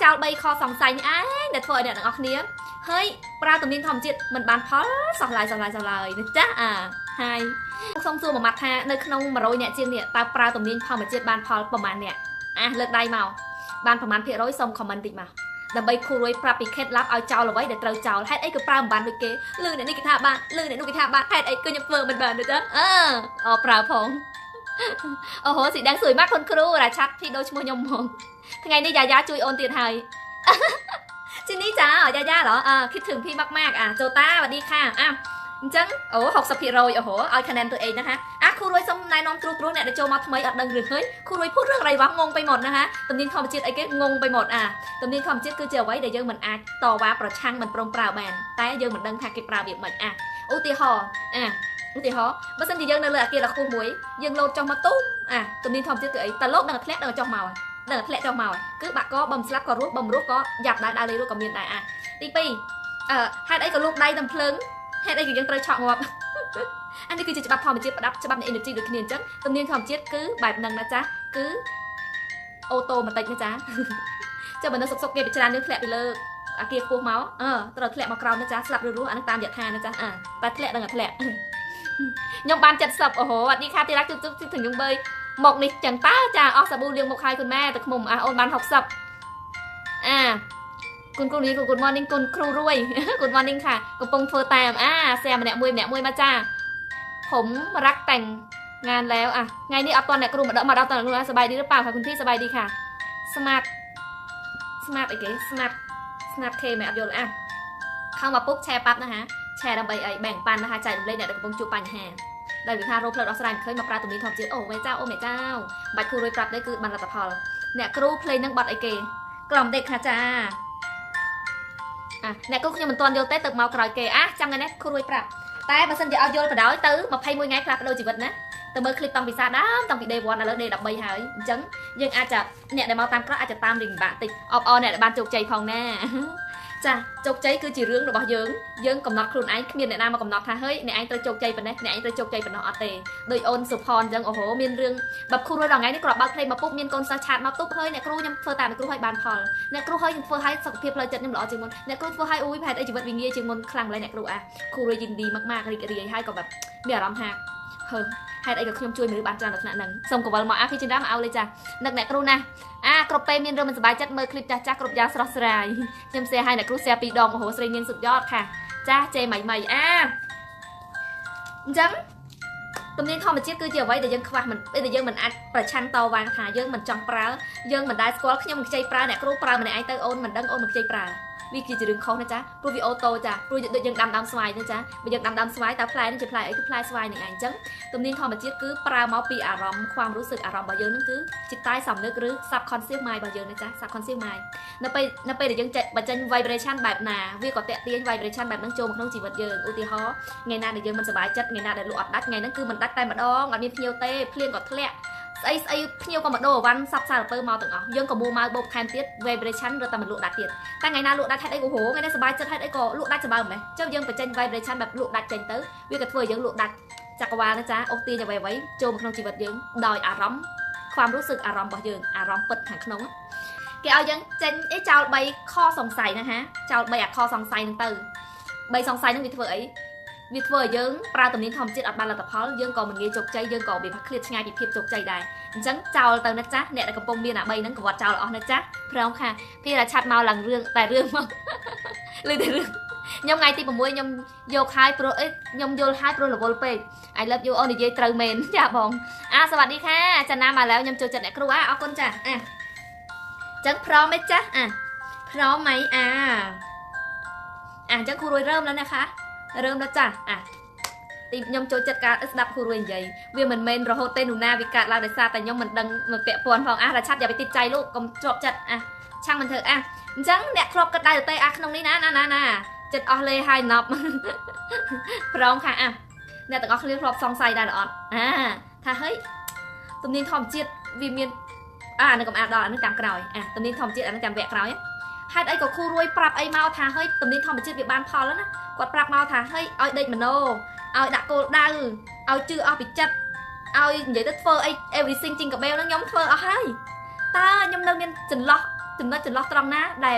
ចោល3ខសង្ស័យនេះឯងដែលធ្វើឲ្យអ្នកទាំងអស់គ្នាហើយប្រើទំនាញធម្មជាតិមិនបានផលសោះឡើយនេះចាហើយសូមសួរមួយម៉ាត់ថានៅក្នុង100អ្នកជាងនេះតើប្រើទំនាញធម្មជាតិបានផលប្រមាណអ្នកលើកដៃមកបានប្រមាណភាគរយសូមខមមិនតិចមកដើម្បីគូរួយប្រាប់ពីខេតឡាប់ឲ្យចោលអ្វីដែលត្រូវចោលហេតុអីក៏ប្រើមិនបានដូចគេលឺអ្នកនេះគេថាបានលឺអ្នកនោះគេថាបានហេតុអីគឺខ្ញុំធ្វើមិនបានទេចាប្រើផងអូហូស៊ីដឹងសួយមកគុនគ្រូរាឆាត់ភីដូឈ្មោះខ្ញុំហ្មងថ្ងៃនេះយ៉ាយ៉ាជួយអូនទៀតហើយជីនេះចាយ៉ាយ៉ាเหรอគិតถึงพี่มากๆโจต้าสวัสดีค่ะអញ្ចឹងអូ 60% អូហូឲ្យคะแนนตัวเองนะคะគ្រូរួយសុំណែនាំត្រួសអ្នកដែលចូលមកថ្មីអត់ដឹងរឿងឃើញគ្រូរួយพูดរឿងអីវ៉ាងងไปหมดนะคะទំនាញធម្មជាតិអីគេងងไปหมดទំនាញធម្មជាតិគឺជាអ្វីដែលយើងមិនអាចតវ៉ាប្រឆាំងមិនព្រមប្រើបានតែយើងមិនដឹងថាគេប្រើវាមិនឧទាហរណ៍បើសិនជាយើងនៅលើអាគារដ៏ខ្ពស់មួយយើងលោតចុះមកទូមទំនាញធម្មជាតិគឺអីតលោកនឹងធ្លាក់នឹងចុះមកនឹងធ្លាក់ចុះមកគឺបាក់កបំស្លាប់ក៏រស់បំរស់ក៏យ៉ាប់ដើរលេងរស់ក៏មានដែរទី2ហេតុអីក៏លោកដៃតាមភ្លើងហេតុអីក៏យើងត្រូវឆក់ងាប់អានេះគឺជាច្បាប់ធម្មជាតិផ្ដាប់ច្បាប់នៃ energy ដូចគ្នាអញ្ចឹងទំនាញធម្មជាតិគឺបែបហ្នឹងណាចាគឺអូតូម៉ាទិកណាចាចាំបើនៅសុកគេបច្រើនយើងធ្លាក់ទៅលើអាគារខ្ពស់មកត្រូវធ្លាក់មកក្រោមណាចាស្លាប់ឬរស់អានឹងតាមយថាណាចាតែធ្លាក់ដឹងតែធ្លាក់ខ្ញុំបាន70អូហូអត់នេះខាទីរ៉ាក់ជឹកถึงខ្ញុំបើមកនេះចឹងតើចាអស់សាប៊ូលាងមុខហើយคุณแม่តែខ្មុំអូនបាន60คุณគ្រូនេះ Good morning คุณគ្រូរួយ Good morning ค่ะកំពុងធ្វើតាមแซมម្នាក់មួយមកចាผมรักแต่งงานแล้วថ្ងៃនេះអត់តអ្នកគ្រូមកដល់តអ្នកគ្រូសบายดีหรือเปล่าค่ะคุณพี่สบายดีค่ะ smart អីគេ smart K មែនអត់យល់เข้ามาปุ๊บแชร์ปั๊บนะฮะแชร์ដើម្បីអីបែងปันนะคะចែករំលែកអ្នកដែលកំពុងជួបបញ្ហាដែលវាថារោគផ្លូវដោះស្រាយមិនឃើញមកប្រើទំនាញធម្មជាតិអូមេចាបាច់គ្រូរួយប្រាប់ទេគឺបានលទ្ធផលអ្នកគ្រូភ្លេងនឹងបាត់អីគេក្រំដេកខាចាអ្នកគ្រូខ្ញុំមិនទាន់យល់ទេទៅមកក្រោយគេចាំថ្ងៃនេះគ្រូរួយប្រាប់តែបើសិនជាឲ្យយល់បដ ாய் ទៅ21ថ្ងៃផ្លាស់ប្ដូរជីវិតណាទៅមើលคลิปតាំងពីសាដើមតាំងពី day 1ដល់ day 13ហើយអញ្ចឹងយើងអាចจะអ្នកដែលមកតាមក្រោយអាចจะតាមរីងបាក់តិចអបអរអ្នកដែលបានជោគជ័យផងណាចាជោគជ័យគឺជារឿងរបស់យើងកំណត់ខ្លួនឯងគ្មានអ្នកណាមកកំណត់ថាហេអ្នកឯងត្រូវជោគជ័យប៉ុណ្ណេះអ្នកឯងត្រូវជោគជ័យប៉ុណ្ណោះអត់ទេដោយអូនសុផនអញ្ចឹងអូហូមានរឿងបើគ្រូរាល់ថ្ងៃនេះគ្រាន់បើកភ្លេងមកពុកមានកូនសិស្សឆាតមកទុបហើយអ្នកគ្រូខ្ញុំធ្វើតាមអ្នកគ្រូឲ្យបានផលអ្នកគ្រូឲ្យខ្ញុំធ្វើឲ្យសុខភាពផ្លូវចិត្តខ្ញុំល្អជាងមុនអ្នកគ្រូធ្វើឲ្យអូយប្រហែលអីជីវិតវាងាយជាងមុនខ្លាំងម្ល៉េះអ្នកគ្រូគ្រូរាយยินดีมากៗរីករាយហើយក៏แบบមានអារម្មណ៍ថាហេតុអីក៏ខ្ញុំជួយមនុស្សបានច្រើនដល់ថ្នាក់ហ្នឹងសូមកវល់មកភីចិនរ៉ាមកឲ្យលេចានឹកអ្នកគ្រូណាគ្រប់ពេលមានរឿងមិនសប្បាយចិត្តមើលคลิปចាស់គ្រប់យ៉ាងស្រស់ស្រាយខ្ញុំแชร์ឲ្យអ្នកគ្រូแชร์2ដងអូហូស្រីនាងសុดយอดค่ะចាចេម៉ៃអញ្ចឹងទំនាញធម្មជាតិគឺជាអ្វីដែលយើងខ្វះមិនដែលយើងមិនអាចប្រឆាំងតវ៉ាថាយើងមិនចង់ប្រើយើងមិនដែលស្គាល់ខ្ញុំមិនខ្ចីប្រើអ្នកគ្រូប្រើម្នាក់ឯងទៅអូនមិនដឹងអូនមិនខ្ចីប្រើវាគឺជារឿងខុសណាចាព្រោះវាអូតូចាព្រោះដូចយើងដាំដើមស្វាយណាចាបើយើងដាំដើមស្វាយតើផ្លែនេះជាផ្លែអីគឺផ្លែស្វាយនឹងឯងអញ្ចឹងទំនាញធម្មជាតិគឺប្រើមកពីអារម្មណ៍ความรู้สึกអារម្មណ៍របស់យើងហ្នឹងគឺចិត្តតែសំនឹកឬ subconscious mind របស់យើងណាចា subconscious mind នៅពេលដែលយើងបញ្ចេញ vibration បែបណាវាក៏តាក់ទាញ vibration បែបហ្នឹងចូលមកក្នុងជីវិតយើងឧទាហរណ៍ថ្ងៃណាដែលយើងមិនសប្បាយចិត្តថ្ងៃណាដែលលក់អត់ដាច់ថ្ងៃហ្នឹងគឺមិនដាច់តែម្ដងអត់មានភ្ញៀវទេភ្លៀងក៏ធ្លាក់ស្អីភ្ញៀវក៏មកដូរអវ៉ាន់សាប់សារពើមកទាំងអស់យើងក៏មួម៉ៅបោកថែមទៀត vibration រត់តែមិនលក់ដាច់ទៀតតែថ្ងៃណាលក់ដាច់ហេតុអីក៏ហូថ្ងៃនេះសប្បាយចិត្តហេតុអីក៏លក់ដាច់សម្បើម្លេះចុះយើងបញ្ចេញ vibration បែបលក់ដាច់ចេញទៅវាក៏ធ្វើឲ្យយើងលក់ដាច់ចក្រវាលណាចាអូសទាញអ្វីចូលមកក្នុងជីវិតយើងដោយអារម្មណ៍ความรู้สึกអារម្មណ៍របស់យើងអារម្មណ៍ពិតខាងក្នុងគេឲ្យយើងចេញចោល3ខសង្ស័យណាហ่าចោល3អាខសង្ស័យហ្នឹងទៅ3សង្ស័យហ្នឹងវាធ្វើអីវាធ្វើឲ្យយើងប្រើទំនាញធម្មជាតិអត់បានលទ្ធផលយើងក៏មិនងាយជោគជ័យយើងក៏វាឃ្លាតឆ្ងាយពីភាពជោគជ័យដែរអញ្ចឹងចោលទៅណាចាអ្នកដែលកំពុងមានអា3ហ្នឹងកវត្តចោលអស់ណាចាព្រមค่ะพี่រាឆាត់មកឡើងរឿងតែរឿងមកលើតែរឿងខ្ញុំថ្ងៃទី6ខ្ញុំយកហើយព្រោះខ្ញុំយល់ហើយព្រោះរវល់ពេក I love you អូននិយាយត្រូវមែនចាបងសวัสดีค่ะចាណាមកแล้วខ្ញុំចូលចិត្តអ្នកគ្រូអរគុណចាអញ្ចឹងព្រមទេចាព្រមไหมអញ្ចឹងគ្រូរួយរើមแล้วนะคะរើមแล้วចាទីខ្ញុំចូលចិត្តការស្ដាប់គ្រូរួយនិយាយវាមិនមែនរហូតទេនោះណាវាកាត់ឡើងដោយសារតែខ្ញុំមិនដឹងមកពាក់ព័ន្ធផងរាឆាត់อย่าไปติดใจលោកកុំជាប់ចិត្តឆាំងមិនធ្វើអញ្ចឹងអ្នកធ្លាប់គិតដែរទៅក្នុងនេះណាចិត្តអស់លេហើយណប់ព្រមค่ะអ្នកទាំងអស់គ្នាធ្លាប់សង្ស័យដែរអត់ថាហេទំនាញធម្មជាតិវាមានអានេះកុំដល់អានេះតាមក្រោយទំនាញធម្មជាតិអានេះតាមវគ្គក្រោយហេតុអីក៏គ្រូរួយប្រាប់អីមកថាហេទំនាញធម្មជាតិវាបានផលណាគាត់ប្រាប់មកថាហេឲ្យដេកមโนឲ្យដាក់គោលដៅឲ្យជឿអស់ពីចិត្តឲ្យនិយាយទៅធ្វើអី everything ជីងកាបេលហ្នឹងខ្ញុំធ្វើអស់ហើយតើខ្ញុំនៅមានចន្លោះ ចំណុចចន្លោះត្រង់ណាដែល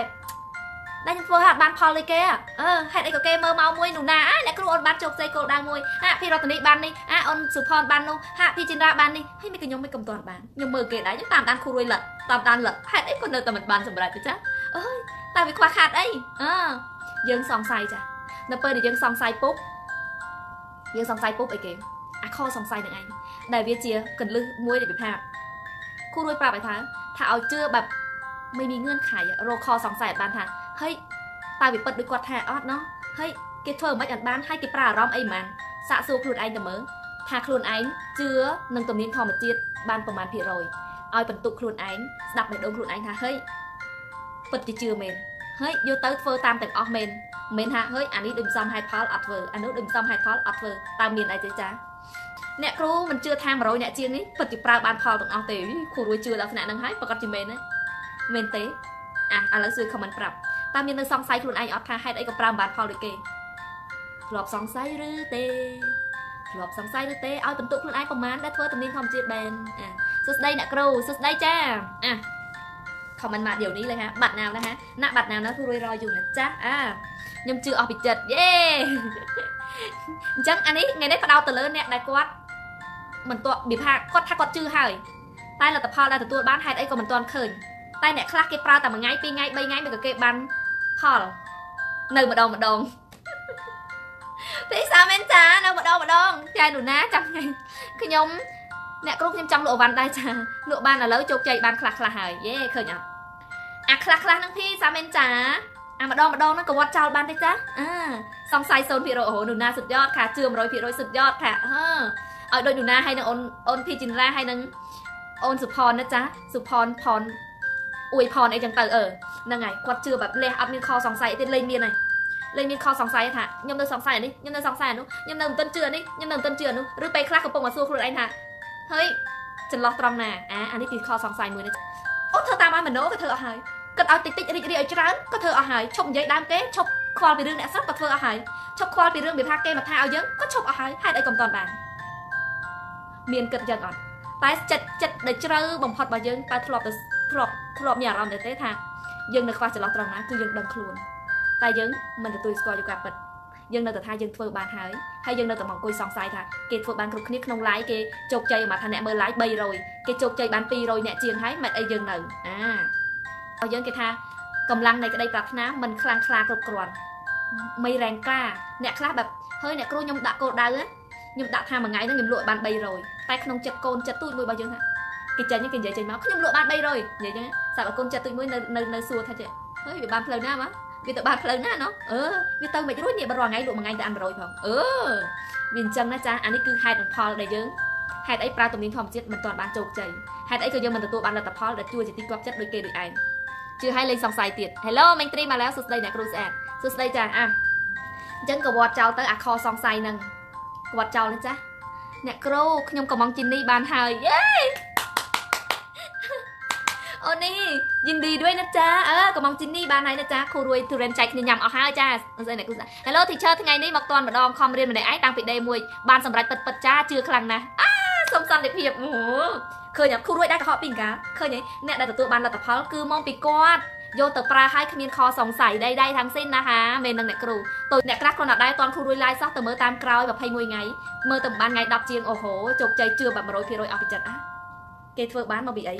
ខ្ញុំធ្វើឲ្យបានផលលេគេហេតុអីក៏គេមើលមកមួយនោះណាអ្នកគ្រូអូនបានជោគជ័យគោលដៅមួយพี่រតនីបាននេះអូនសុផនបាននោះพี่ចិនរ៉ាបាននេះហើយមិនខ្ញុំមិនកំទាន់បានខ្ញុំមើលគេដែរខ្ញុំតាមដានគ្រូរួយលឹកតាមដានលឹកហេតុអីក៏នៅតែមិនបានសម្រេចទេចាអើយតែវាខ្វះខាតអីយើងសង្ស័យចានៅពេលដែលយើងសង្ស័យពុកអីគេអាខសង្ស័យនឹងឯងដែលវាជាកន្លឹះមួយដែលវាប្រាប់គ្រូរួយប្រាប់ឲ្យថាឲ្យជឿបែបไม่มีเงื่อนไขរកខសង្ស័យអត់បានថាហើយតែវាពិតដូចគាត់ថាអត់ណោះហើយគេធ្វើមិនអត់បានហើយគេប្រើអារម្មណ៍អីមិនសាកសួរខ្លួនឯងទៅមើលថាខ្លួនឯងជឿនឹងទំនៀមធម្មជាតិបានប្រមាណភាគរយឲ្យបន្ទុកខ្លួនឯងស្ដាប់បេះដូងខ្លួនឯងថាហេពិតជាជឿមែនហើយយកទៅធ្វើតាមទាំងអស់មែនមិនថាហេអានេះដូចសំហេតុផលអត់ធ្វើអានោះដូចសំហេតុផលអត់ធ្វើតើមានអីទេចាអ្នកគ្រូមិនជឿថា100អ្នកជាងនេះពិតជាប្រើបានផលទាំងអស់ទេគ្រូរួយជឿដល់ថ្នាក់ហ្នឹងហើយប្រកាសជាមែនទេមែនទេឥឡូវសួរ comment ប្រាប់តើមាននៅសង្ស័យខ្លួនឯងអត់ថាហេតុអីក៏ប្រើបានផលដូចគេធ្លាប់សង្ស័យឬទេឲ្យបន្ទុកខ្លួនឯងប្រមាណដែលធ្វើទំនៀមធម្មជាតិបែនសួស្ដីអ្នកគ្រូសួស្ដីចាcomment មកđiềuនេះเลยฮะបាត់ណាមណាហ៎ណាបាត់ណាមណាគ្រូរួយរយយូរណាស់ចាខ្ញុំជឿអស់ពីចិត្តយេអញ្ចឹងអានេះថ្ងៃនេះផ្ដោតទៅលើអ្នកដែលគាត់មិនទាន់វាថាគាត់ថាគាត់ជឿហើយតែលទ្ធផលដែលទទួលបានហេតុអីក៏មិនទាន់ឃើញតែអ្នកខ្លះគេប្រើតែ1ថ្ងៃ2ថ្ងៃ3ថ្ងៃមិនក៏គេបានផលនៅម្ដងទេសាមែនចានៅម្ដងចានូណាចាំថ្ងៃខ្ញុំអ្នកគ្រូខ្ញុំចង់លក់អវ៉ាន់ដែរចាលក់បានឥឡូវជោគជ័យបានខ្លះហើយយេឃើញអត់អាខ្លះហ្នឹងพี่សាមែនចាម្ដងហ្នឹងក៏វត្តចោលបានទេចាសង្ស័យ 0% អូនូណាសុดយอดค่ะជឿ 100% សុดยอดค่ะឲ្យដូចនូណាហើយនឹងអូនភីជីនរ៉ាហើយនឹងអូនសុផនណាចាសុផនអួយផនអីចឹងទៅហ្នឹងហើយគាត់ជឿแบบលះអត់មានខសង្ស័យទេលេងមានខសង្ស័យថាខ្ញុំនៅសង្ស័យនេះខ្ញុំនៅសង្ស័យនោះខ្ញុំនៅមិនទាន់ជឿនេះខ្ញុំនៅមិនទាន់ជឿនោះឬពេលខ្លះកំពុងមកសួរខ្លួនឯងថាហើយចន្លោះត្រង់ណាអានេះគឺខសង្ស័យមួយនេះអូធ្វើតាមឲ្យមโนក៏ធ្វើអស់ហើយគិតឲ្យតិចរីកឲ្យច្រើនក៏ធ្វើអស់ហើយឈប់និយាយដើមគេឈប់ខ្វល់ពីរឿងអ្នកស្រុកក៏ធ្វើអស់ហើយឈប់ខ្វល់ពីរឿងវិភាគគេមកថាឲ្យយើងក៏ឈប់អស់ហើយហេតុអីក៏មិនទាន់បានមានគិតយ៉ាងអត់តែចិត្តដែលជ្រៅបំផុតរបស់យើងតែធ្លាប់មានអារម្មណ៍ទេថាយើងនៅខ្វះចន្លោះត្រង់ណាគឺយើងដឹងខ្លួនតែយើងមិនទទួលស្គាល់យកការពិតយើងនៅតែថាយើងធ្វើបានហើយយើងនៅតែមកអង្គុយសង្ស័យថាគេធ្វើបានគ្រប់គ្នាក្នុង live គេជោគជ័យមកថាអ្នកមើល live 300គេជោគជ័យបាន200អ្នកជាងហើយមិនអីយើងនៅឲ្យយើងគេថាកម្លាំងនៃក្តីប្រាថ្នាមិនខ្លាំងក្លាគ្រប់គ្រាន់មិនរែងក្លាអ្នកខ្លះបែបហើយអ្នកគ្រូខ្ញុំដាក់គោលដៅខ្ញុំដាក់ថាមួយថ្ងៃហ្នឹងខ្ញុំលក់បាន300តែក្នុងចិត្តកូនចិត្តទូចមួយរបស់យើងថាគេចេញគេនិយាយចេញមកខ្ញុំលក់បាន300និយាយចឹងសាប់ឲ្យកូនចិត្តទូចមួយនៅសួរថាចេះហើយវាបានផ្លូវណាមកវាទៅបានផ្លូវណាណោះវាទៅមិនរួចនេះបើរាល់ថ្ងៃលក់មួយថ្ងៃទៅអាន100ផងវាអញ្ចឹងណាចាអានេះគឺហេតុនិងផលដែលយើងហេតុអីប្រើទំនៀមធម្មជាតិមិនទាន់បានជោគជ័យហេតុអីក៏យើងមិនទទួលបានលទ្ធផលដែលជួយជាទីគាប់ចិត្តដូចគេដូចឯងជឿឲ្យលេងសង្ស័យទៀត Hello មេងត្រីមកแล้วសួស្ដីអ្នកគ្រូស្អាតសួស្ដីចាអញ្ចឹងក៏វត្តចោលទៅអាខសង្ស័យហ្នឹងវត្តចោលណាចាអ្នកគ្រូខ្ញុំកំងជីនីបានហើយយេអូនេះยินดีด้วยนะจ๊ะកំងជីនីបានហើយណាចាគ្រូរួយទូរិនចែកគ្នាញ៉ាំអស់ហើយចាអស្ចារ្យអ្នកគ្រូ Hello teacher ថ្ងៃនេះមកតន់ម្ដងខំរៀនម្នាក់ឯងតាំងពី day 1បានសម្រេចពិតចាជឿខ្លាំងណាស់សូមសន្តិភាពឃើញគ្រូរួយដែរកុហកពីកាឃើញអ្នកដែលទទួលបានលទ្ធផលគឺមកពីគាត់យកទៅប្រើឲ្យគ្មានខសង្ស័យដៃទាំងสิ้នណាហាមែននឹងអ្នកគ្រូតើអ្នកខ្លះគ្រាន់តែដែរតន់គ្រូរួយឡាយសោះទៅមើលតាមក្រោយ21ថ្ងៃមើលទៅបានថ្ងៃ10ជាងអូហូជោគជ័យជឿបែប 100% អស់ពីចិត្តគេធ្វើបានមកពីអី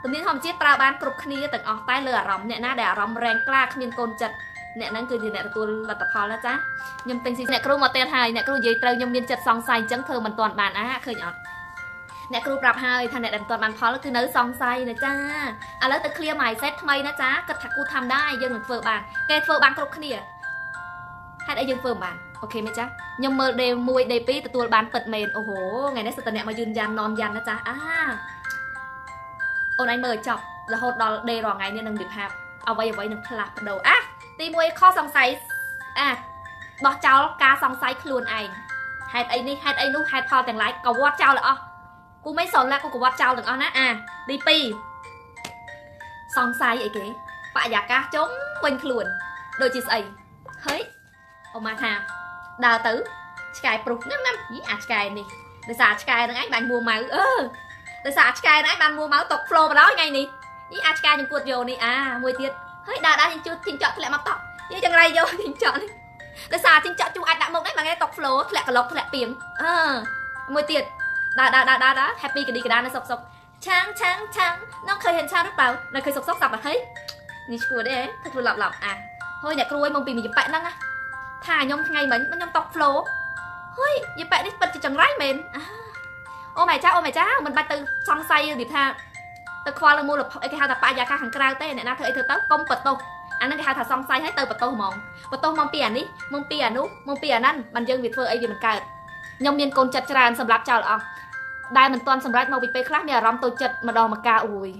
ទំនៀមធម្មជាតិប្រើបានគ្រប់គ្នាទាំងអស់តែលើអារម្មណ៍អ្នកណាដែលអារម្មណ៍រែងក្លាគ្មានកូនចិត្តអ្នកហ្នឹងគឺជាអ្នកទទួលលទ្ធផលណាចាខ្ញុំទិញស៊ីអ្នកគ្រូមកទៀតហើយអ្នកគ្រូនិយាយត្រូវខ្ញុំមានចិត្តសង្ស័យអញ្ចឹងធ្វើមិនទាន់បានឃើញអត់អ្នកគ្រូប្រាប់ហើយថាអ្នកដែលមិនទាន់បានផលគឺនៅសង្ស័យណាចាឥឡូវទៅ clear mindset ថ្មីណាចាគិតថាគូធ្វើដែរយើងនឹងធ្វើបានគេធ្វើបានគ្រប់គ្នាហេតុអីយើងធ្វើមិនបានអូខេមែនចាខ្ញុំមើល day 1 day 2ទទួលបានពិតមែនអូហូថ្ងៃនេះសិតតែអ្នកមកយឺនយ៉ាននំយ៉ានណាចាអូនឯងមើលចប់រហូតដល់ day រាល់ថ្ងៃនេះនឹងវិភាគអ្វីនឹងផ្លាស់ប្ដូរទី1ខសង្ស័យបោះចោលការសង្ស័យខ្លួនឯងហេតុអីនេះហេតុអីនោះហេតុផលទាំងឡាយក៏វត្តចោលអស់គូមិនសល់ឡាគូក៏វត្តចោលទាំងអស់ណាទី2សង្ស័យអីគេបរិយាកាសចុងវិញខ្លួនដូចជាស្អីហើយអូម៉ាថាដើរទៅឆ្កែព្រុសណាស់យីអាឆ្កែនេះដោយសារឆ្កែនឹងឯងបានមួម៉ៅដោយសារឆ្កែនឹងឯងបានមួម៉ៅຕົក flow បណ្ដោយថ្ងៃនេះ ý à ca những cuột vô này à mùi tiết hơi đá những chút chỉnh chọn lại mặc tóc như chẳngไรvô chỉnh chọn để xả chỉnh chọn chú anh đã một đấy mà nghe tóc flow lại cả lọc lại tiếng mùi tiết đá happy cái đi cái đá nó sọc trắng nóเคยเห็นช้างหรือเปล่าnóเคยsọcสับอ่ะเฮ้ยนี่ชัวร์ได้thật là lọc à thôi nhà cruôi mong bị mình bậy năng á thà nhom ngày mình nhom tóc flow ôi vậy bậy đi bật chỉ chẳngไรmình ô mày cha mình bay từ song say điệp tha từ khoa là mua là cái hao tập ba gia ca hàng cao té này na thợ tới công bật tô anh nó cái hao thật song say hết từ bật tô mong tiền đi mong tiềnนั่นมันยังวิดเฟอร์ไอ้ดิมันเกิดยมเมียนโกนจัดจานสำหรับเจ้าหรอได้มันตอนสำหรับมาวิเปคลาสเนี่ยรำตัวจัดมาดองมากาอุ้ย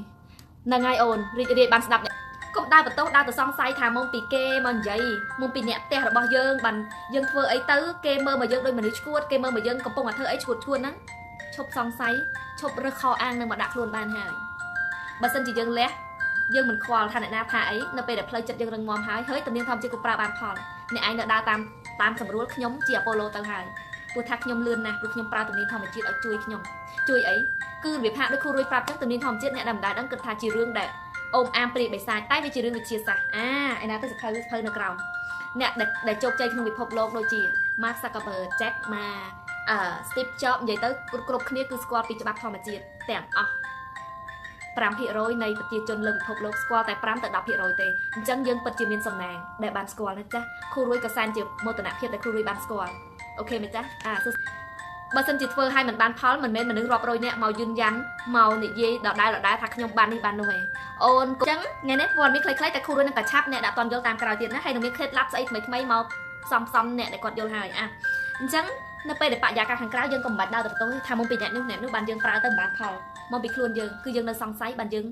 นางไงโอนรีบันสนับเนี่ยก็ได้บทโต๊ะได้ตัวซองไซถามมองปีเกมันใหญ่มองปีเนี่ยแต่ระบายยังบันยังเฟอร์ไอ้ตื้อเกมเมอร์มายังโดยมันนึกชวดเกมเมอร์มายังกระปงอ่ะเธอไอ้ชวดชวนนั้นชบซองไซชบเรือคออ่างนึงมาดักลวนบานหายบันสันจียังเละยังมันควอลทันในหน้าผาไอ้นั่นเป็นแบบเพลย์จัดยังรังงอมหายเฮ้ยตอนนี้ทำจีกูปราบานพอเนี่ยไอ้เนี่ยได้ตามสำรวจขยมเจียโปโลต่างหายตัวทักขยมเลื่อนนะตัวขยมปลาตัวนี้ทำมาจีเอาจุยขยมจุยไอ้คือแบบหาด้วยครูรวยปราบจังตัวนี้ทำจีเนี่ยดำได้ดังเกิดทาจีเรื่องแบบอมอามเปรียบใบทรายใต้วิจิเรื่องวิจิศาสตร์ไอ้นั่นก็จะเพลินกราวเนี่ยได้โจกใจขนมวิภพโลกโดยจีมาร์คซักเกอร์เบิร์ดแจ็คมาสตีฟจ็อบใหญ่เต้กรุบนี้คือสควอตปีฉบับทอมาจีแต่ปรามพิโรยในปฏิจจนเลิกวิภพโลกสควอตแต่ปรามแต่ดับพิโรยเตจังยังปฏิมินสำแนงได้บานสควอตนะจ๊ะครูรวยกับแซนจีโมตนาเพียรแต่ครูรวยบานสควอตโอเคไหมจ๊ะบางสันจิตเฟอร์ให้เหมือนบานพอลเหมือนเม้นเหมือนนึกรอบโรยเนี่ยเมายืนยันเมาเนี่ยยี่ดอกได้ทักขยมบานนี่บานด้วยโอนจังไงเนี่ยวันมีคล้ายๆแต่ครูรวยนั่งกระชับเนี่ยตอนโยนตามกระดาษเตียนนะให้ตรงนี้เคล็ดลับใส่ไม่เมาซ้ำเนี่ยแต่กดโยนหายจังนั่นไปเดี๋ยวปะยาการทางกล้ายังกำบัดดาวแต่ตัวทำมองปีเนี่ยนึกบานยังปลาเติมบานพอลมองปีครูนยังคือยังในซองไซบานยัง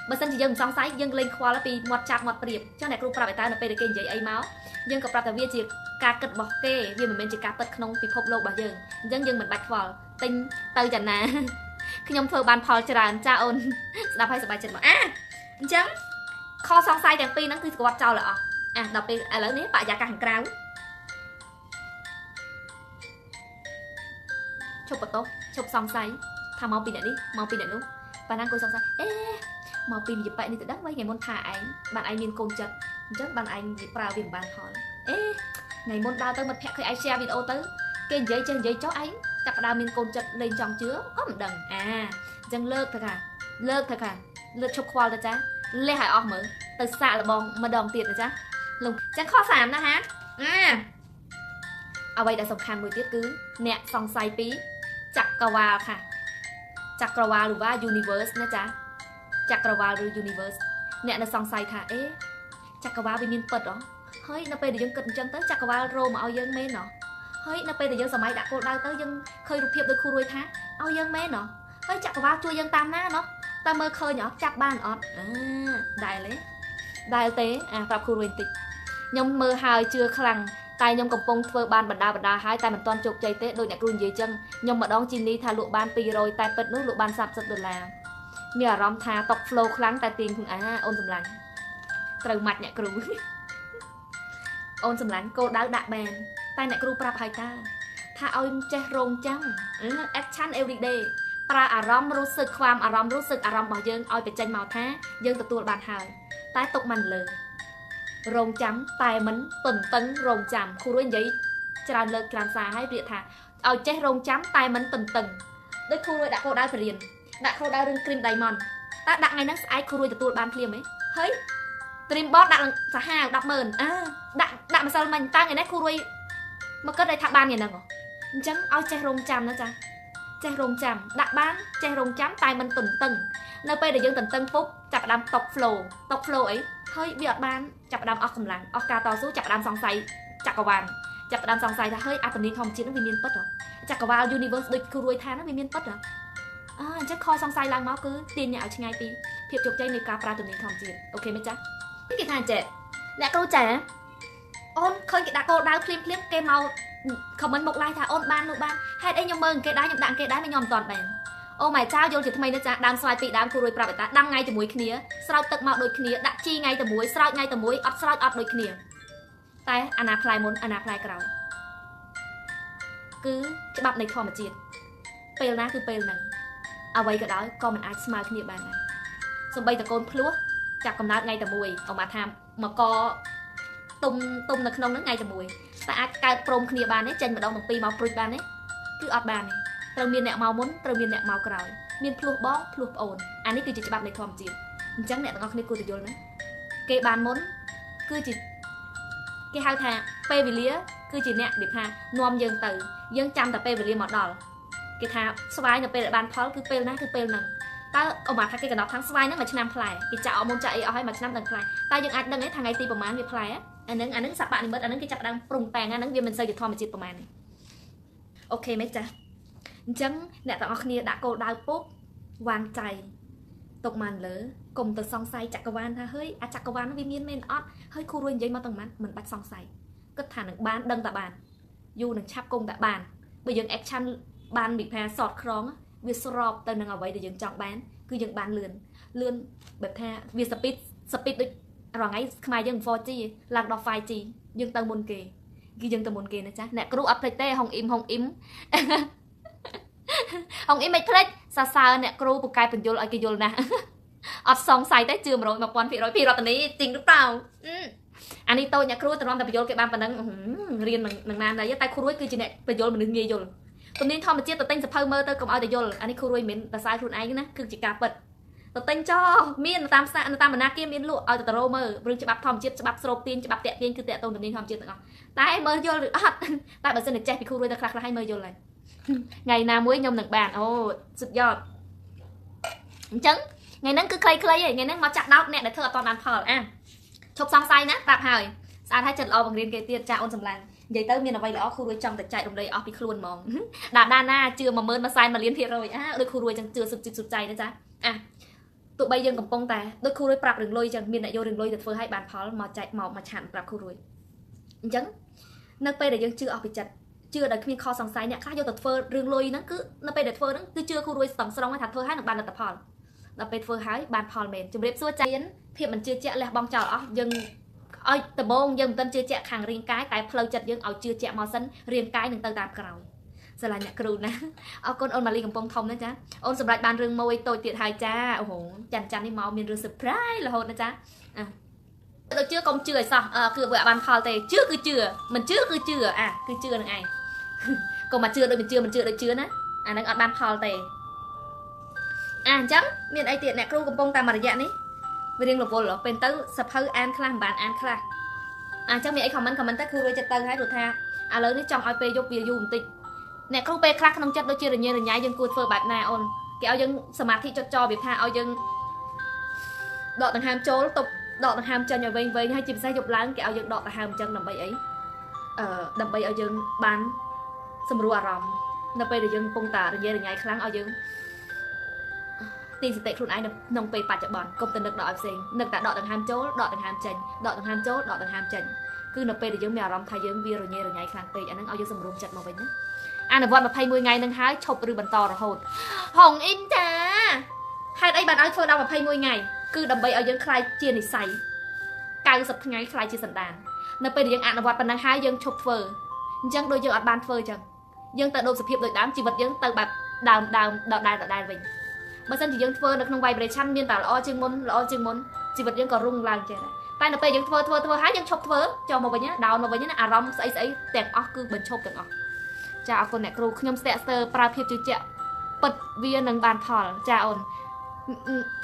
บางสันจิยังซองไซยังเล่นควาแล้วปีหมดจากหมดเปรียบเจ้าไหนครูปราบไปตายนั่นไปเดี๋ยวเก่งใหญ่ไอ้เมายังกับปราบแต่เวียจีการกัดบอกเก้เวียเหมือนเป็นจีการเปิดขนมปีพบโลกบางยังเหมือนบัตรฟอลติงเตยจันนะขยมเฟอร์บานพอลจรานจ้าโอนสบายให้สบายจังบอกจังคอซองไซแต่ปีนั้นคือกวาดเจ้าเหรอดอกปีอะไรนี้ปะยาการหันกราวชบปะโต๊ะชบซองไซทำมองปีไหนดิมองปีไหนนู้ปานั่งคุยซองไซมองปีหยิบไปนี่แต่ดักไว้ไงมนถ่ายbạn anh miền côn chật chắc bạn anh bị prao viền bàn hỏi ngày môn đào tới mật phẹt khơi ai share video tới cái giấy trên giấy chó anh chắc đào miền côn chật lên trong chứa có một đằng dân lơ thật à lơ chụp khoa là cha lê hải ọt mở từ xạ là bong mà đòn tiền là cha lùng chắc khó phàm đó hảเอาไว้ได้สำคัญมือเตี้ยคือเนี่ยซองไซปีจักรวาลค่ะจักรวาลหรือว่า universe นะจ๊ะจักรวาลหรือ universe เนี่ยในซองไซค่ะจักรวาลเป็นมินเปิดเหรอเฮ้ยนับไปเดี๋ยวยังเกิดจังเต้จักรวาลโรมาเอายังเมนเหรอเฮ้ยนับไปเดี๋ยวยังสมัยดักโกดาวเต้ยังเคยรูปเพียบโดยครูรวยท้าเอายังเมนเหรอเฮ้ยจักรวาลช่วยยังตามหน้าเนาะตามเมื่อเคยเนาะจับบ้านออดได้เลยได้เต้ปรับครูรวยติดยมเมื่อหายเชื่อคลังตายยมกับปงเฟอร์บานบรรดาหายตายมันตอนจกใจเต้โดยเนี่ยกรุนเยจังยมมาดองจินนี่ทาลุบานปีโรยตายเป็ดนู้ลุบานสับสับเดือดแล้วมีอารมณ์ทาตกโฟล์ครั้งแต่เตียงคุณโอนสำลังตรึงมัดเนี่ยครูโอนสำลังโกดาวดักแบนตายเนี่ยครูปราบหายตาถ้าเอาเจรงจังแอคชั่นเอวีเดย์ปราอารมณ์รู้สึกความอารมณ์บอกยังเอาไปใจเมาท้ายังตัวบานหายตายตกมันเลยโรงจำตายมันตึงตึงโรงจำครูรู้ยังไงจานเลิกการสาให้เรียกท่าเอาเจโรงจำตายมันตึงด้วยครูรู้ดักโกดาวเรียนดักโคดาเรื่องครีมไดมอนด์ตาดักไงนักไอครูรวยตัวบานเพลียไหมเฮ้ยตรีมบอสดักสะห้าดักหมื่นดักมาซาลมันตาไงนักครูรวยมันก็ได้ทับบานไงนังเหรอจังเอาใจโรงจำนะจ๊ะใจโรงจำดักบ้านใจโรงจำตายมันตึงในไปเดี๋ยวยังตึงปุ๊บจับดำตกโฟล์ไอ้เฮ้ยเบียดบ้านจับดำออกกำลังออกกาต่อสู้จับดำสองไซจักรวาลจับดำสองไซถ้าเฮ้ยอาตนี้ทอมจีนต้องมีเมียนปัดเหรอจักรวาลยูนิเวอร์สโดยครูรวยแทนต้องมีเมียนปัดเหรอจะคอยซองไซล้างเมาส์คือตีนเนี่ยเอาช่างไงปีเพียบจบใจในการปลาตัวนี้ทอมจีนโอเคไหมจ๊ะกี่ทานเจ็ดและก็รู้จักโอนเคยกินดาโกดาวคลิปเกมเมาคอมเมนต์บอกไลน์ถ่ายโอนบ้านลูกบ้านให้ได้ยมเมิงเกได้ยมดังเกได้ไม่ยอมตอนแบนโอ้หมายเจ้าโยนจุดทำไมนะจ๊ะดามสไลปีดามครูรวยปลาไปตาดำไงแต่มวยเคี้ยสไลตึกเมาโดยเคี้ยดักจีไงแต่มวยสไลไงแต่มวยอัดสไลอัดโดยเคี้ยแต่อนาพลายมุนอนาพลายกล่าวคือฉบับในทอมจีนเปลนะคือเปลนั้นเอาไว้ก็ได้ก็มันอาจสมาร์ทเนี่ยบ้านนะส សំបីតកូនភ្លោះចាប់កំណើតថ្ងៃតែមួយអមថាមកកទុំនៅក្នុងហ្នឹងថ្ងៃតែមួយតែអាចកើតព្រមគ្នាបានទេចេញម្ដងទាំងពីរមកព្រួយបានទេគឺអត់បានទេត្រូវមានអ្នកមកមុនត្រូវមានអ្នកមកក្រោយមានភ្លោះបងភ្លោះប្អូនអានេះគឺជាច្បាប់នៃធម្មជាតិអញ្ចឹងអ្នកទាំងអស់គ្នាគួរតែយល់ណាគេបានមុនគឺជាគេហៅថាពេលវេលាគឺជាអ្នកនិយាយថានាំយើងទៅយើងចាំតែពេលវេលាមកដល់គេថាស្វាយនៅពេលដែលបានផលគឺពេលណាគឺពេលហ្នឹងតើអមថាគេកំណត់ខាងស្វាយហ្នឹងមួយឆ្នាំផ្លែគេចាក់អមុនចាក់អីអស់ហើយមួយឆ្នាំដឹងផ្លែតែយើងអាចដឹងទេថ្ងៃទីប្រហែលវាផ្លែអាហ្នឹងសព្វនិមិត្តអាហ្នឹងគេចាប់ដើមប្រុងតែងអាហ្នឹងវាមិនសូវជាធម្មជាតិប្រហែលទេអូខេមែនចាអញ្ចឹងអ្នកទាំងអស់គ្នាដាក់គោលដៅពុកវ៉ាន់ចៃទុកមកលើកុំទៅសង្ស័យចក្រវាលថាហេយអាចក្រវាលហ្នឹងវាមានមែនអត់ហើយគូរួយនិយាយមកទាំងមិនបាច់សង្ស័យគិតថានឹងបានដឹងតែបានយូរនឹងឆាប់គង់តែបានបើយើង action បានវិភាសតក្រងវាស្របទៅនឹងអ្វីដែលយើងចង់បានគឺយើងបានលឿនបែបថាវា speed ដូចរងថ្ងៃខ្មែរយើង 4G ឡើងដល់ 5G យើងទៅមុនគេគឺយើងទៅមុនគេណាចាអ្នកគ្រូអត់ភ្លេចទេហុងអ៊ីមហុងអ៊ីមមិនភ្លេចសរសើរអ្នកគ្រូពូកែបញ្យលឲ្យគេយល់ណាស់អត់សង្ស័យទេជឿ 100% ពីរតនីទិញឬเปล่าអានេះតូចអ្នកគ្រូត្រឹមតែបញ្យលគេបានប៉ុណ្ណឹងរៀននឹងណាដែរតែគ្រូរួយគឺជាអ្នកបញ្យលមនុស្សងាយយល់ទំនៀមធម្មជាតិទៅទិញសភៅមើលទៅកុំឲ្យតែយល់អានេះគ្រូរួយមិនតែសើខ្លួនឯងណាគឺជាការពិតទៅទិញចោមានតាមសាកនៅតាមបណ្ណាគារមានលក់ឲ្យទៅរោមើលរឿងច្បាប់ធម្មជាតិច្បាប់ស្រូបទាញច្បាប់តាក់ទាញគឺតាក់ទងទំនៀមធម្មជាតិទាំងអស់តែមើលយល់ឬអត់តែបើសិនតែចេះពីគ្រូរួយទៅខ្លះឲ្យមើលយល់ហើយថ្ងៃណាមួយខ្ញុំនឹងបានអូសុดយอดអញ្ចឹងថ្ងៃហ្នឹងគឺខ្លីៗឯងថ្ងៃហ្នឹងមកចាក់ដោតអ្នកដែលធ្វើអត់តាន់បានផលឈប់សង្ស័យណាប្រាប់ហើយស្អាតហើយចិត្តល្អបង្រៀនគេទៀតចាអូនសម្លាញ់និយាយទៅមានអ្វីល្អគ្រូរួយចង់តែចែករំលែកអស់ពីខ្លួនហ្មងដាណាជឿ10000មួយសែន1លាន%ដូចគ្រូរួយចឹងជឿសុខใจណាចាទោះបីយើងកំពុងតែដូចគ្រូរួយប្រាប់រឿងលុយចឹងមានអ្នកយករឿងលុយទៅធ្វើឲ្យបានផលមកចែកមកឆាន់ប្រាប់គ្រូរួយអញ្ចឹងនៅពេលដែលយើងជឿអស់ពីចិត្តជឿដោយគ្មានខសង្ស័យអ្នកខ្លះយកទៅធ្វើរឿងលុយហ្នឹងគឺនៅពេលដែលធ្វើហ្នឹងគឺជឿគ្រូរួយស្ទង់ស្រង់ថាធ្វើឲ្យនឹងបានលទ្ធផលដល់ពេលធ្វើឲ្យបានផលមែនជំរាបសួរចាភាពមិនជឿជាក់លះបង់ចោលអស់យើងឲ្យដំបងយើងមិនទាន់ជឿជាក់ខាងរាងកាយតែផ្លូវចិត្តយើងឲ្យជឿជាក់មកសិនរាងកាយនឹងទៅតាមក្រោយស្រឡាញ់អ្នកគ្រូណាអរគុណអូនម៉ាលីកំពុងធំណាចាអូនសម្រាប់បានរឿងមួយតូចទៀតហើយចាអូហូច័ន្ទនេះមកមានរឿង surprise រហូតណាចាដូចជឿកុំជឿឲ្យសោះគឺវាបានផលទេជឿគឺជឿមិនជឿគឺជឿគឺជឿនឹងឯងកុំមកជឿដូចមិនជឿដូចជឿណាអានឹងអត់បានផលទេអញ្ចឹងមានអីទៀតអ្នកគ្រូកំពុងតាមរយៈនេះវារៀងរវល់ពេលទៅសភៅអានខ្លះមិនបានអានខ្លះអញ្ចឹងមានអី comment ទៅគ្រូរួចចិត្តទៅហើយព្រោះថាឥឡូវនេះចង់ឲ្យពេលយប់វាយូរបន្តិចអ្នកគ្រូពេលខ្លះក្នុងចិត្តដូចជារញ៉េរញ៉ៃយើងគួរធ្វើបែបណាអូនគេឲ្យយើងសមាធិចត់ចោវាថាឲ្យយើងដកដង្ហើមចូលទប់ដកដង្ហើមចេញឲ្យវែងហើយជាពិសេសយប់ឡើងគេឲ្យយើងដកដង្ហើមអញ្ចឹងដើម្បីអីដើម្បីឲ្យយើងបានសម្រួលអារម្មណ៍នៅពេលដែលយើងកំពុងតែរញ៉េរញ៉ៃខ្លាំងឲ្យយើងទីសតិខ្លួនឯងក្នុងពេលបច្ចុប្បន្នកុំទៅនឹកដល់ឲ្យផ្សេងនឹកតែដកដង្ហើមចូលដកដង្ហើមចេញដកដង្ហើមចូលដកដង្ហើមចេញគឺនៅពេលដែលយើងមានអារម្មណ៍ថាយើងវារញ៉េរញ៉ៃខ្លាំងពេកអាហ្នឹងឲ្យយើងសម្រុំចិត្តមកវិញណាអនុវត្ត21ថ្ងៃនឹងហើយឈប់ឬបន្តរហូតហុងអ៊ីនចាហេតុអីបានឲ្យធ្វើដល់21ថ្ងៃគឺដើម្បីឲ្យយើងខ្លាយជានិស្ស័យ90ថ្ងៃខ្លាយជាសន្តាននៅពេលដែលយើងអនុវត្តប៉ុណ្ណឹងហើយយើងឈប់ធ្វើអញ្ចឹងដូចយើងអត់បានធ្វើអញ្ចឹងយើងទៅដូរសភាពដូចដើមជីវិតយើងទៅបែបដើមដដែលវិញបើសិនជាយើងធ្វើនៅក្នុង vibration មានតែល្អជាងមុនជីវិតយើងក៏រុងឡើងចេះដែរតែនៅពេលយើងធ្វើហើយយើងឈប់ធ្វើចូលមកវិញណាដោនមកវិញណាអារម្មណ៍ស្អីទាំងអស់គឺបញ្ឈប់ទាំងអស់ចាអរគុណអ្នកគ្រូខ្ញុំស្ទាក់ស្ទើរប្រើភាពជឿជាក់ពិតវានឹងបានផលចាអូន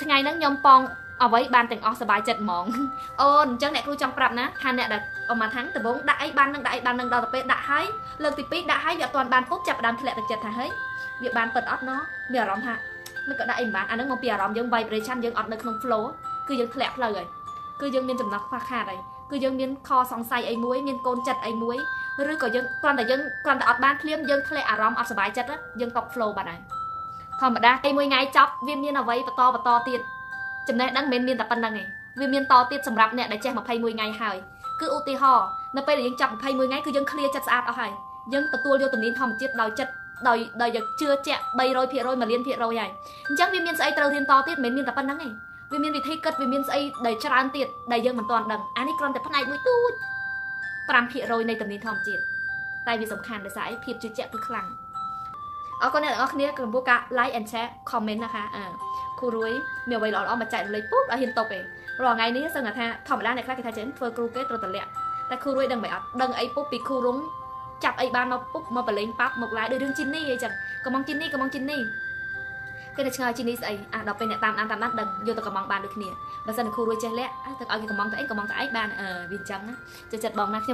ថ្ងៃហ្នឹងខ្ញុំប៉ងអ្វីបានទាំងអស់សប្បាយចិត្តហ្មងអូនអញ្ចឹងអ្នកគ្រូចង់ប្រាប់ណាថាអ្នកដែលអមថាំងដំបងដាក់អីបាននឹងដល់ទៅពេលដាក់ហើយលើកទី2ដាក់ហើយវាអត់ទាន់បានពុកចាប់ដើមធ្លាក់ទឹកចិត្តថាហេវាបានពិតអត់ណោះមានអារម្មណ៍ថាមិនក៏ដាក់អីមិនបានអាហ្នឹងមកពីអារម្មណ៍យើង vibration យើងអត់នៅក្នុង flow គឺយើងធ្លាក់ផ្លូវហើយគឺយើងមានចំណុចខ្វះខាតហើយគឺយើងមានខសង្ស័យអីមួយមានកូនចិត្តអីមួយឬក៏យើងគ្រាន់តែអត់បានភ្លាមយើងធ្លាក់អារម្មណ៍អត់សុបាយចិត្តយើងតក flow បាត់ហើយធម្មតាឯមួយថ្ងៃចប់វាមានអ្វីបន្តទៀតចំណេះដឹងមិនមែនមានតែប៉ុណ្្នឹងទេវាមានតទៀតសម្រាប់អ្នកដែលចេះ21ថ្ងៃហើយគឺឧទាហរណ៍នៅពេលដែលយើងចាប់21ថ្ងៃគឺយើងឃ្លាចិត្តស្អាតអស់ហើយយើងទទួលយកទំនៀមធម្មជាតិដោយចិត្តដោយយើងជឿជាក់300% 1លាន%ហើយអញ្ចឹងវាមានស្អីត្រូវរៀនតទៀតមិនមែនមានតែប៉ុណ្្នឹងទេវាមានវិធីគិតវាមានស្អីដែលច្រើនទៀតដែលយើងមិនទាន់ដឹងអានេះគ្រាន់តែផ្នែកមួយទូច5% នៃទំនៀមធម្មជាតិតែវាសំខាន់ដោយសារអីភាពជឿជាក់គឺខ្លាំងអរគុណអ្នកទាំងអស់គ្នាកំពុងការ like and share comment นะคะគ្ គ្រូរួយមានអ្វីល្អៗមកចែករំលែកពុបដល់ហ៊ានតបឯងរាល់ថ្ងៃនេះសឹងថាធម្មតាអ្នកខ្លះគេថាចេះធ្វើគ្រូគេត្រូវតម្លាក់តែគ្រូរួយដឹងមិនអត់ដឹងអីពុបពីគ្រូរុងចាប់អីបានមកពុបមកបលេងប៉ាប់មកឡាយដូចរឿងជីនីអីចឹងកំងជីនីគេទៅឆ្ងល់ជីនីស្អីដល់ពេលអ្នកតាមដានដឹងយកទៅកំងបានដូចគ្នាបើសិនគ្រូរួយចេះលាក់ទៅឲ្យគេកំងទៅអីបានវាអញ្ចឹងណាចិត្តបងណាខ្ញុំ